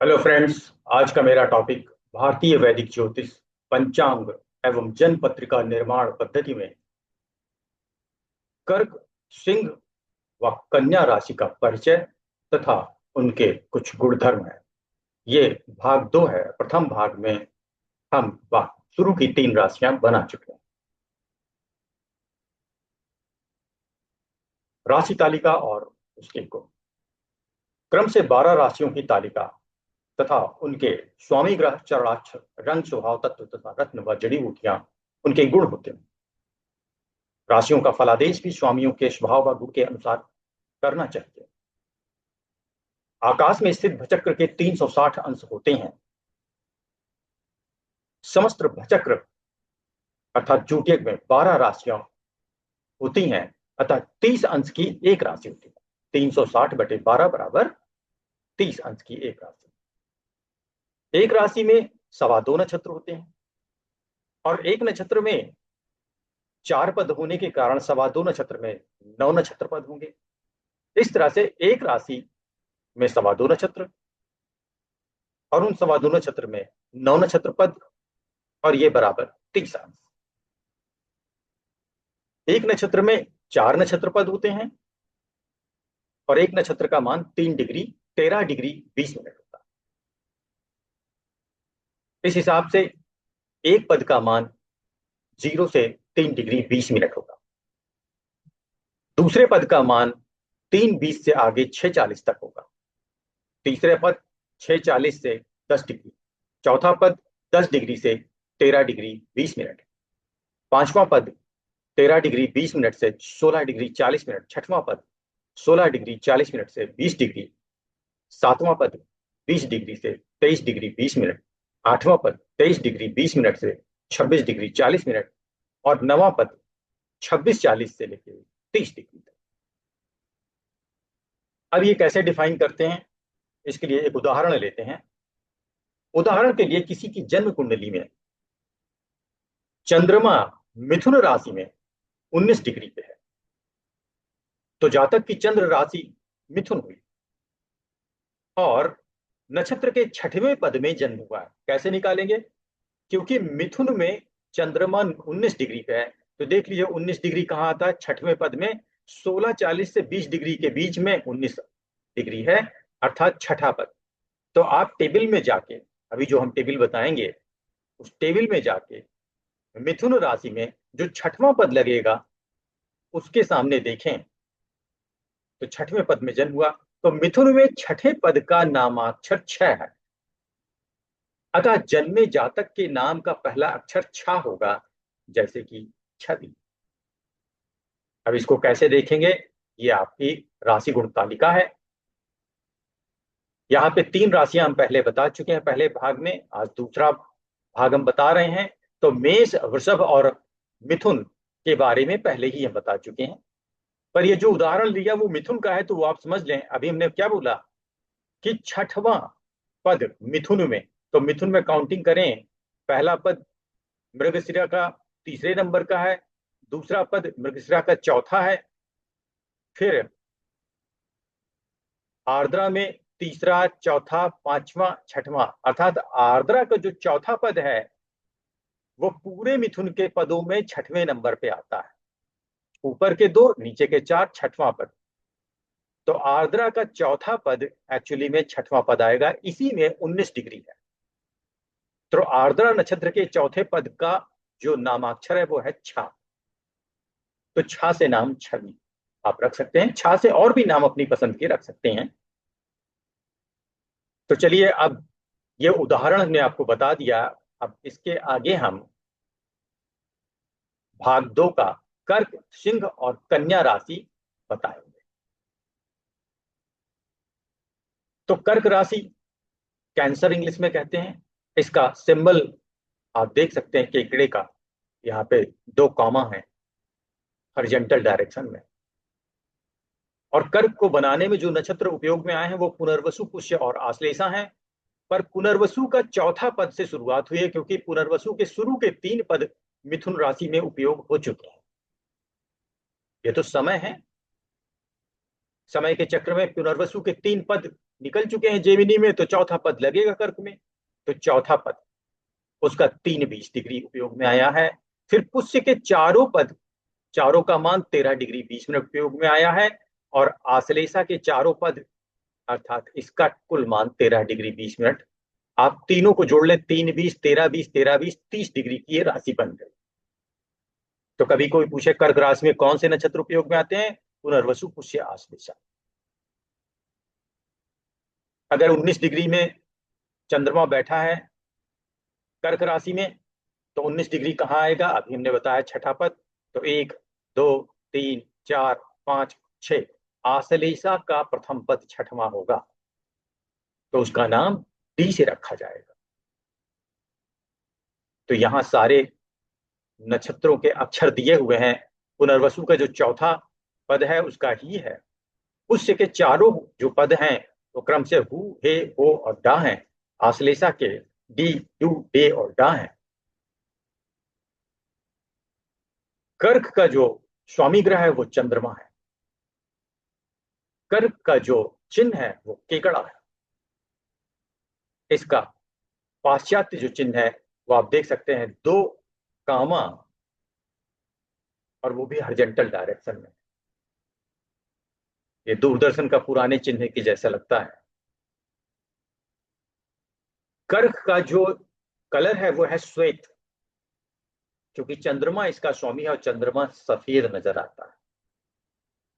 Hello friends. आज का मेरा टॉपिक भारतीय वैदिक ज्योतिष, पंचांग एवं जन पत्रिका निर्माण पद्धति में कर्क, सिंह व कन्या राशि का परिचय तथा उनके कुछ गुणधर्म है। ये भाग दो है। प्रथम भाग में हम शुरू की तीन राशियां बना चुके हैं। राशि तालिका और उसके गुण। क्रम से 12 राशियों की तालिका तथा उनके स्वामी ग्रह, चरणाक्ष, रंग, स्वभाव, तत्व तथा रत्न व जड़ी बूटियां उनके गुण होते हैं। राशियों का फलादेश भी स्वामियों के स्वभाव व गुण के अनुसार करना चाहिए। आकाश में स्थित भचक्र के 360 अंश होते हैं। समस्त भचक्र अर्थात ज्योतिष में 12 राशियां होती हैं, अतः 30 अंश की एक राशि होती है। 360/12 बराबर 30 अंश की एक राशि। एक राशि में सवा दो नक्षत्र होते हैं और एक नक्षत्र में 4 पद होने के कारण सवा दो नक्षत्र में 9 नक्षत्र पद होंगे। इस तरह से एक राशि में सवा दो नक्षत्र और उन सवा दो नक्षत्र में 9 नक्षत्र पद और ये बराबर 30 अंश। एक नक्षत्र में 4 नक्षत्र पद होते हैं और एक नक्षत्र का मान 3 डिग्री 13 डिग्री 20 मिनट होता है। इस हिसाब से एक पद का मान 0 से 3 डिग्री 20 मिनट होगा। दूसरे पद का मान 3:20 से आगे 6:40 तक होगा। तीसरे पद 6:40 से 10 डिग्री। चौथा पद 10 डिग्री से 13 डिग्री 20 मिनट। पांचवा पद 13 डिग्री 20 मिनट से 16 डिग्री 40 मिनट। छठवां पद 16 डिग्री 40 मिनट से 20 डिग्री। सातवां पद 20 डिग्री से 23 डिग्री 20 मिनट। आठवां पद 23 डिग्री 20 मिनट से 26 डिग्री 40 मिनट और नवां पद 26:40 से लेकर 30 डिग्री तक। अब ये कैसे डिफाइन करते हैं, इसके लिए एक उदाहरण लेते हैं। उदाहरण के लिए किसी की जन्म कुंडली में चंद्रमा मिथुन राशि में 19 डिग्री पे है, तो जातक की चंद्र राशि मिथुन हुई और नक्षत्र के छठवें पद में जन्म हुआ है। कैसे निकालेंगे? क्योंकि मिथुन में चंद्रमा 19 डिग्री पे है, तो देख लीजिए 19 डिग्री कहाँ आता है? छठवें पद में। 16:40 से 20 डिग्री के बीच में 19 डिग्री है, अर्थात छठा पद। तो आप टेबल में जाके, अभी जो हम टेबल बताएंगे उस टेबल में जाके मिथुन राशि में जो छठवां पद लगेगा उसके सामने देखें तो छठवें पद में जन्म हुआ, तो मिथुन में छठे पद का नामाक्षर छ है। अतः जन्मे जातक के नाम का पहला अक्षर छ होगा, जैसे कि छवि। अब इसको कैसे देखेंगे? ये आपकी राशि गुण तालिका है। यहाँ पे तीन राशियां हम पहले बता चुके हैं पहले भाग में, आज दूसरा भाग हम बता रहे हैं। तो मेष, वृषभ और मिथुन के बारे में पहले ही हम बता चुके हैं, पर ये जो उदाहरण लिया वो मिथुन का है, तो वो आप समझ लें। अभी हमने क्या बोला कि छठवां पद मिथुन में, तो मिथुन में काउंटिंग करें, पहला पद मृगशिरा का तीसरे नंबर का है, दूसरा पद मृगशिरा का चौथा है, फिर आर्द्रा में तीसरा, चौथा, पांचवा, छठवां, अर्थात आर्द्रा का जो चौथा पद है वो पूरे मिथुन के पदों में छठवें नंबर पे आता है। ऊपर के दो, नीचे के चार, छठवां पद। तो आर्द्रा का चौथा पद एक्चुअली में छठवां पद आएगा, इसी में 19 डिग्री है। तो आर्द्रा नक्षत्र के चौथे पद का जो नामाक्षर है वो है छा। तो छा से नाम छवि आप रख सकते हैं। छा से और भी नाम अपनी पसंद के रख सकते हैं। तो चलिए, अब ये उदाहरण हमने आपको बता दिया। अब इसके आगे हम भाग दो का कर्क, सिंह और कन्या राशि बताएंगे। तो कर्क राशि कैंसर इंग्लिश में कहते हैं। इसका सिंबल आप देख सकते हैं केकड़े का, यहाँ पे दो कॉमा है हॉरिजॉन्टल डायरेक्शन में। और कर्क को बनाने में जो नक्षत्र उपयोग में आए हैं वो पुनर्वसु, पुष्य और आश्लेषा हैं। पर पुनर्वसु का चौथा पद से शुरुआत हुई है, क्योंकि पुनर्वसु के शुरू के 3 पद मिथुन राशि में उपयोग हो चुके हैं। ये तो समय है, समय के चक्र में पुनर्वसु के 3 पद निकल चुके हैं जेमिनी में, तो चौथा पद लगेगा कर्क में। तो चौथा पद, उसका 3:20 उपयोग में आया है। फिर पुष्य के चारों पद, चारों का मान 13°20 उपयोग में आया है। और आश्लेषा के चारों पद, अर्थात इसका कुल मान 13°20। आप तीनों को जोड़ लें, 3:20, 13:20, 13:20, 30° की ये राशि बन गई। तो कभी कोई पूछे कर्क राशि में कौन से नक्षत्र उपयोग में आते हैं, पुनर्वसु, पुष्य, आश्लेषा। अगर 19 डिग्री में चंद्रमा बैठा है कर्क राशि में, तो 19 डिग्री कहाँ आएगा, अभी हमने बताया छठा पद। तो 1, 2, 3, 4, 5, 6, आश्लेषा का प्रथम पद छठवां होगा, तो उसका नाम डी से रखा जाएगा। तो यहां सारे नक्षत्रों के अक्षर दिए हुए हैं। पुनर्वसु का जो चौथा पद है उसका ही है। पुष्य के चारों जो पद हैं वो क्रम से हु, हे, हो और डा हैं। आश्लेषा के डी, डू, डे और डा हैं। कर्क का जो स्वामी ग्रह है वो चंद्रमा है। कर्क का जो चिन्ह है वो केकड़ा है। इसका पाश्चात्य जो चिन्ह है वो आप देख सकते हैं, दो कामा, और वो भी हॉरिजॉन्टल डायरेक्शन में। ये दूरदर्शन का पुराने चिन्ह की जैसा लगता है। कर्क का जो कलर है वो है श्वेत, क्योंकि चंद्रमा इसका स्वामी है और चंद्रमा सफेद नजर आता है।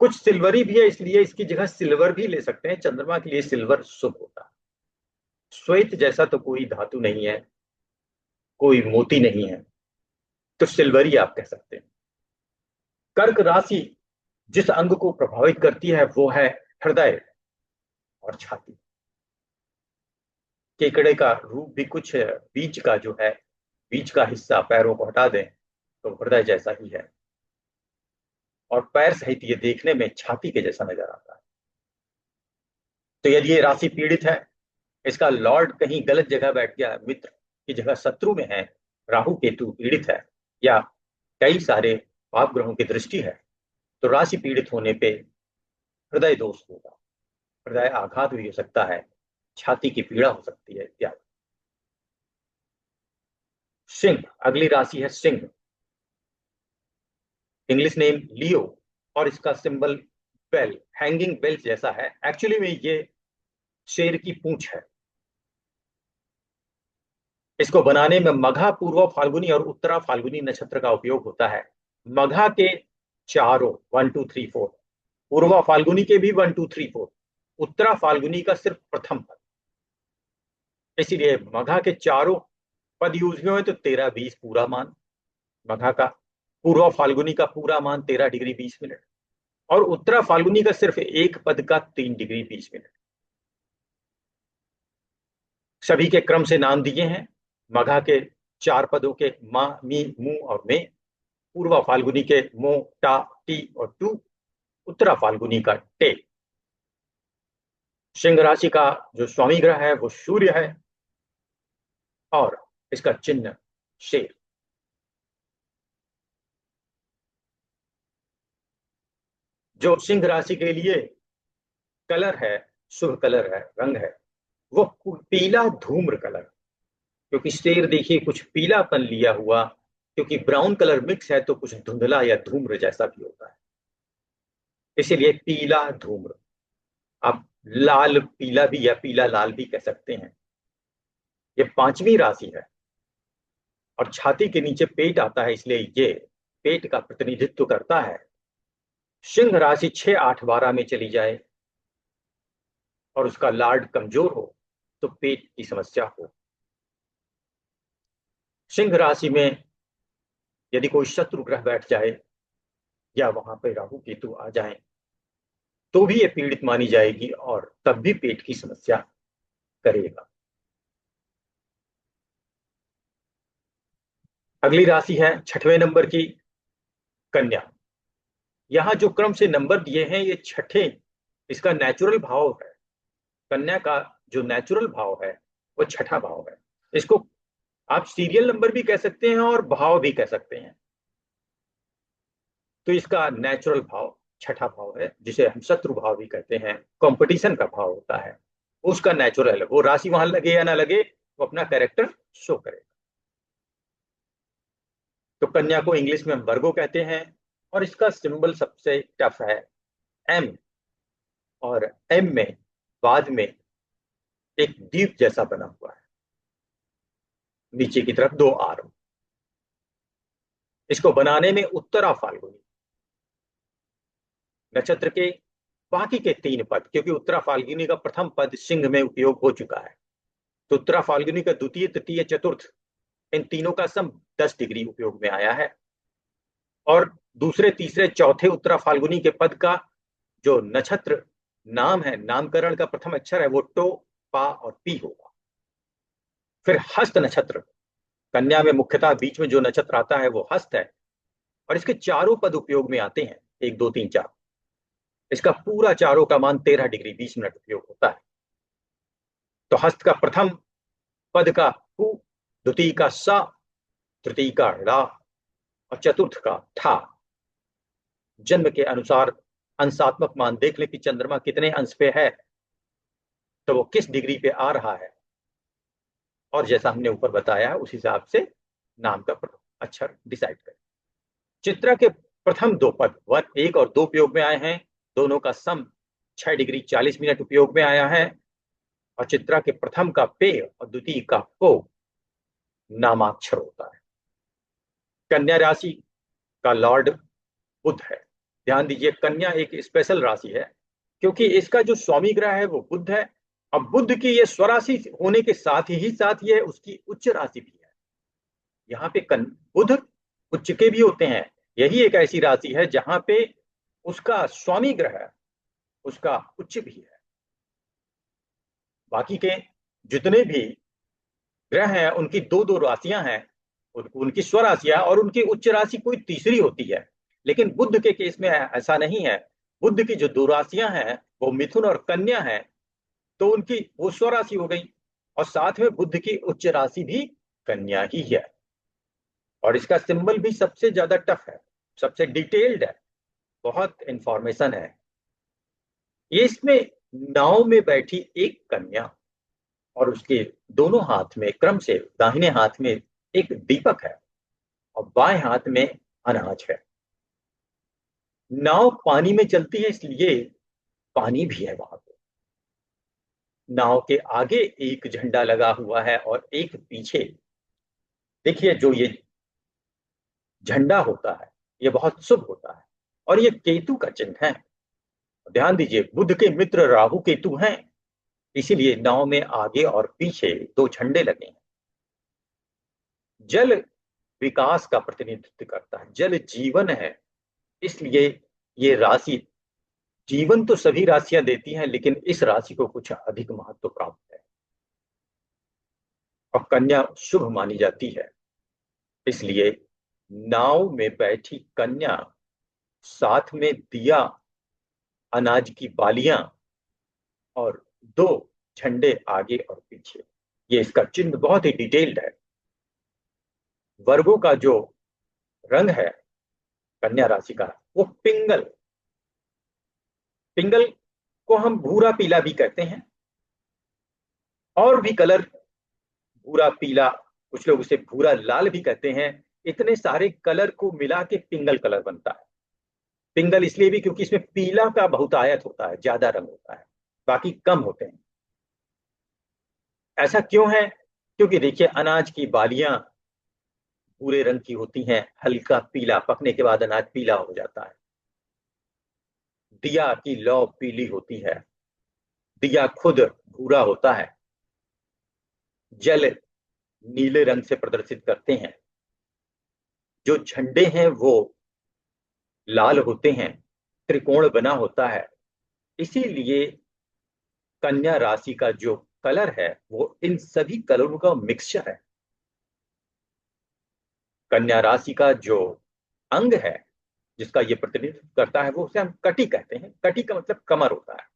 कुछ सिल्वरी भी है, इसलिए इसकी जगह सिल्वर भी ले सकते हैं। चंद्रमा के लिए सिल्वर शुभ होता है। श्वेत जैसा तो कोई धातु नहीं है, कोई मोती नहीं है, तो सिल्वरी आप कह सकते हैं। कर्क राशि जिस अंग को प्रभावित करती है वो है हृदय और छाती। केकड़े का रूप भी कुछ बीज का जो है, बीज का हिस्सा पैरों को हटा दें तो हृदय जैसा ही है, और पैर सहित ये देखने में छाती के जैसा नजर आता है। तो यदि ये राशि पीड़ित है, इसका लॉर्ड कहीं गलत जगह बैठ गया, मित्र की जगह शत्रु में है, राहु केतु पीड़ित है, या कई सारे पाप ग्रहों की दृष्टि है, तो राशि पीड़ित होने पे हृदय दोष होगा, हृदय आघात भी हो सकता है, छाती की पीड़ा हो सकती है इत्यादि। सिंह, अगली राशि है सिंह। इंग्लिश नेम लियो, और इसका सिंबल बेल, हैंगिंग बेल जैसा है। एक्चुअली में ये शेर की पूंछ है। इसको बनाने में मघा, पूर्व फाल्गुनी और उत्तरा फाल्गुनी नक्षत्र का उपयोग होता है। मघा के चारों 1, 2, 3, 4, पूर्व फाल्गुनी के भी 1, 2, 3, 4, उत्तरा फाल्गुनी का सिर्फ प्रथम पद। इसीलिए मघा के चारों पद यूज में हुए तो 13:20 पूरा मान मघा का, पूर्व फाल्गुनी का पूरा मान 13°20, और उत्तरा फाल्गुनी का सिर्फ एक पद का 3°20। सभी के क्रम से नाम दिए हैं। मघा के चार पदों के मा, मी, मु और मे, पूर्व फाल्गुनी के मो, टा, टी और टू, उत्तरा फाल्गुनी का टे। सिंह राशि का जो स्वामी ग्रह है वो सूर्य है, और इसका चिन्ह शेर। जो सिंह राशि के लिए कलर है, शुभ कलर है, रंग है, वो पीला धूम्र कलर, क्योंकि शेर देखिए कुछ पीलापन लिया हुआ, क्योंकि ब्राउन कलर मिक्स है तो कुछ धुंधला या धूम्र जैसा भी होता है, इसीलिए पीला धूम्र। आप लाल पीला भी या पीला लाल भी कह सकते हैं। ये पांचवी राशि है, और छाती के नीचे पेट आता है, इसलिए ये पेट का प्रतिनिधित्व करता है। सिंह राशि 6, 8, 12 में चली जाए और उसका लार्ड कमजोर हो तो पेट की समस्या हो। सिंह राशि में यदि कोई शत्रु ग्रह बैठ जाए या वहां पर राहु केतु आ जाए तो भी ये पीड़ित मानी जाएगी, और तब भी पेट की समस्या करेगा। अगली राशि है 6वें नंबर की कन्या। यहां जो क्रम से नंबर दिए हैं ये छठे, इसका नेचुरल भाव है। कन्या का जो नेचुरल भाव है वो छठा भाव है। इसको आप सीरियल नंबर भी कह सकते हैं और भाव भी कह सकते हैं। तो इसका नेचुरल भाव छठा भाव है, जिसे हम शत्रु भाव भी कहते हैं, कंपटीशन का भाव होता है। उसका नेचुरल है, वो राशि वहां लगे या ना लगे, वो अपना कैरेक्टर शो करेगा। तो कन्या को इंग्लिश में हम वर्गो कहते हैं, और इसका सिंबल सबसे टफ है, एम। और एम में बाद में एक दीप जैसा बना हुआ है, नीचे की तरफ दो आर्म। इसको बनाने में उत्तरा फाल्गुनी नक्षत्र के बाकी के तीन पद, क्योंकि उत्तरा फाल्गुनी का प्रथम पद सिंह में उपयोग हो चुका है, तो उत्तरा फाल्गुनी का द्वितीय तृतीय चतुर्थ, इन तीनों का सम 10 डिग्री उपयोग में आया है। और दूसरे तीसरे चौथे उत्तरा फाल्गुनी के पद का जो नक्षत्र नाम है, नामकरण का प्रथम अक्षर है, वो टो, पा और पी होगा। फिर हस्त नक्षत्र, कन्या में मुख्यतः बीच में जो नक्षत्र आता है वो हस्त है, और इसके चारों पद उपयोग में आते हैं, 1 2 3 4। इसका पूरा चारों का मान 13 डिग्री 20 मिनट उपयोग होता है। तो हस्त का प्रथम पद का हु, द्वितीय का सा, तृतीय का रा, और चतुर्थ का ठा। जन्म के अनुसार अंशात्मक मान देख ले कि चंद्रमा कितने अंश पे है, तो वो किस डिग्री पे आ रहा है, और जैसा हमने ऊपर बताया उस हिसाब से नाम का अक्षर डिसाइड करें। चित्रा के प्रथम दो पद 1 और 2 उपयोग में आए हैं, दोनों का सम 6 डिग्री 40 मिनट उपयोग में आया है। और चित्रा के प्रथम का पे और द्वितीय का पो नामाक्षर होता है। कन्या राशि का लॉर्ड बुध है। ध्यान दीजिए, कन्या एक स्पेशल राशि है, क्योंकि इसका जो स्वामी ग्रह है वो बुध है। अब बुध की ये स्वराशि होने के साथ ही साथ ये उसकी उच्च राशि भी है। यहाँ पे बुध उच्च के भी होते हैं, यही एक ऐसी राशि है जहां पे उसका स्वामी ग्रह है, उसका उच्च भी है। बाकी के जितने भी ग्रह हैं उनकी दो दो राशियां हैं, उनकी स्वराशियां, और उनकी उच्च राशि कोई तीसरी होती है। लेकिन बुध के केस में ऐसा नहीं है। बुध की जो दो राशियां हैं वो मिथुन और कन्या है, तो उनकी वो स्वराशि हो गई, और साथ में बुध की उच्च राशि भी कन्या ही है। और इसका सिंबल भी सबसे ज्यादा टफ है, सबसे डिटेल्ड है, बहुत इंफॉर्मेशन है। ये इसमें नाव में बैठी एक कन्या, और उसके दोनों हाथ में क्रम से दाहिने हाथ में एक दीपक है, और बाएं हाथ में अनाज है। नाव पानी में चलती है, इसलिए पानी भी है वहां पे। नाव के आगे एक झंडा लगा हुआ है और एक पीछे। देखिए, जो ये झंडा होता है ये बहुत शुभ होता है, और ये केतु का चिन्ह है। ध्यान दीजिए, बुध के मित्र राहु केतु हैं, इसीलिए नाव में आगे और पीछे दो झंडे लगे हैं। जल विकास का प्रतिनिधित्व करता है, जल जीवन है, इसलिए ये राशि जीवन तो सभी राशियां देती हैं, लेकिन इस राशि को कुछ अधिक महत्व प्राप्त है। और कन्या शुभ मानी जाती है, इसलिए नाव में बैठी कन्या, साथ में दिया, अनाज की बालियां, और दो झंडे आगे और पीछे, ये इसका चिन्ह बहुत ही डिटेल्ड है। वर्गों का जो रंग है कन्या राशि का, वो पिंगल। पिंगल को हम भूरा पीला भी कहते हैं, और भी कलर, भूरा पीला, कुछ लोग उसे भूरा लाल भी कहते हैं। इतने सारे कलर को मिला के पिंगल कलर बनता है। पिंगल इसलिए भी क्योंकि इसमें पीला का बहुतायत होता है, ज्यादा रंग होता है, बाकी कम होते हैं। ऐसा क्यों है? क्योंकि देखिए, अनाज की बालियां भूरे रंग की होती हैं, हल्का पीला, पकने के बाद अनाज पीला हो जाता है। दिया की लौ पीली होती है, दिया खुद भूरा होता है। जल नीले रंग से प्रदर्शित करते हैं। जो झंडे हैं वो लाल होते हैं, त्रिकोण बना होता है। इसीलिए कन्या राशि का जो कलर है वो इन सभी कलरों का मिक्सचर है। कन्या राशि का जो अंग है जिसका ये प्रतिनिधित्व करता है वो उसे हम कटी कहते हैं। कटी का मतलब कमर होता है,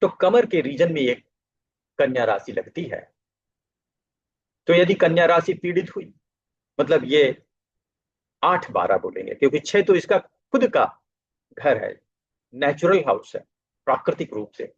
तो कमर के रीजन में ये कन्या राशि लगती है। तो यदि कन्या राशि पीड़ित हुई, मतलब ये 8 12 बोलेंगे, क्योंकि 6 तो इसका खुद का घर है, नेचुरल हाउस है, प्राकृतिक रूप से।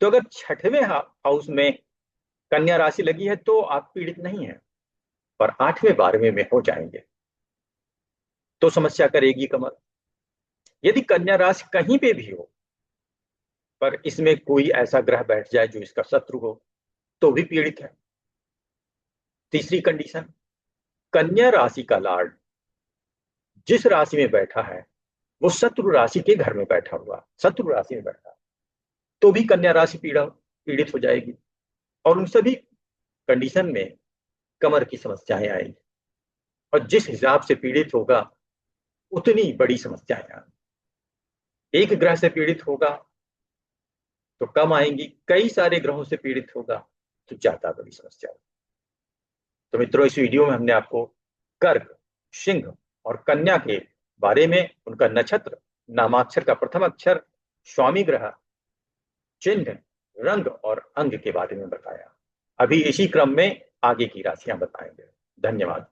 तो अगर छठवें हाउस में कन्या राशि लगी है तो आप पीड़ित नहीं है, पर 8वें 12वें में हो जाएंगे तो समस्या करेगी कमर। यदि कन्या राशि कहीं पे भी हो पर इसमें कोई ऐसा ग्रह बैठ जाए जो इसका शत्रु हो तो भी पीड़ित है। तीसरी कंडीशन, कन्या राशि का लॉर्ड जिस राशि में बैठा है वो शत्रु राशि के घर में बैठा हुआ, शत्रु राशि में बैठा, तो भी कन्या राशि पीड़ित हो जाएगी और उन सभी कंडीशन में कमर की समस्याएं आएंगी। और जिस हिसाब से पीड़ित होगा उतनी बड़ी समस्याएं आएंगी। एक ग्रह से पीड़ित होगा तो कम आएंगी, कई सारे ग्रहों से पीड़ित होगा तो ज्यादा बड़ी समस्या होगी। तो मित्रों, इस वीडियो में हमने आपको कर्क, सिंह और कन्या के बारे में, उनका नक्षत्र, नामाक्षर का प्रथम अक्षर, स्वामी ग्रह, चिन्ह, रंग और अंग के बारे में बताया। अभी इसी क्रम में आगे की राशियां बताएंगे। धन्यवाद।